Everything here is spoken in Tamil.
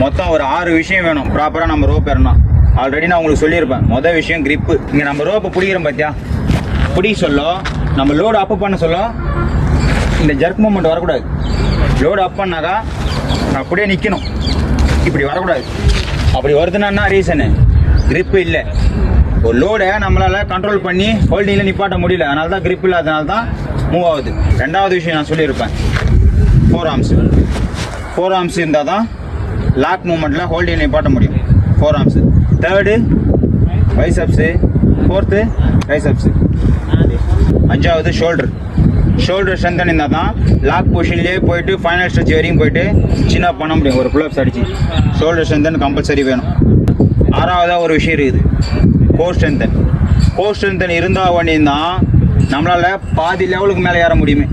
மொத்தம் ஒரு 6 விஷயம் வேணும் ப்ராப்பராக நம்ம ரோப் ஏறணும். ஆல்ரெடி நான் உங்களுக்கு சொல்லியிருப்பேன். மொதல் விஷயம் கிரிப்பு. இங்கே நம்ம ரோப்பை பிடிக்கிறோம் பார்த்தியா, பிடிக்க சொல்ல நம்ம லோடு அப் பண்ண சொல்ல இந்த ஜர்க் மூமெண்ட் வரக்கூடாது. லோடு அப் பண்ணாக்கா நான் அப்படியே நிற்கணும், இப்படி வரக்கூடாது. அப்படி வருதுன்னா என்ன ரீசனு? கிரிப்பு இல்லை. ஒரு லோடை நம்மளால் கண்ட்ரோல் பண்ணி ஹோல்டிங்கில் நிப்பாட்ட முடியல, அதனால தான் கிரிப் இல்லாதனால தான் மூவ் ஆகுது. ரெண்டாவது விஷயம் நான் சொல்லியிருப்பேன், ஃபோர் ஆர்ம்ஸ் இருந்தால் தான் லாக் மூமெண்ட்டில் ஹோல்டிங்கில் நிப்பாட்ட முடியும். 4 ஆர்ம்ஸு. தேர்டு பைசப்ஸு, ஃபோர்த்து ட்ரைசெப்ஸு, 5வது ஷோல்டர் ஸ்ட்ரென்தன் இருந்தால் தான் லாக் பொசிஷன்லேயே போயிட்டு ஃபைனல் ஸ்ட்ரெச் வரையும் போயிட்டு சின்ன பண்ண முடியும். ஒரு புல்லப்ஸ் அடிச்சு ஷோல்டர் ஸ்ட்ரென்தன் கம்பல்சரி வேணும். 6வதாக ஒரு விஷயம் இருக்குது, கோர் ஸ்ட்ரென்தன் இருந்தால் வேண்டியதான் நம்மளால் பாதி லெவலுக்கு மேலே ஏற முடியுமே.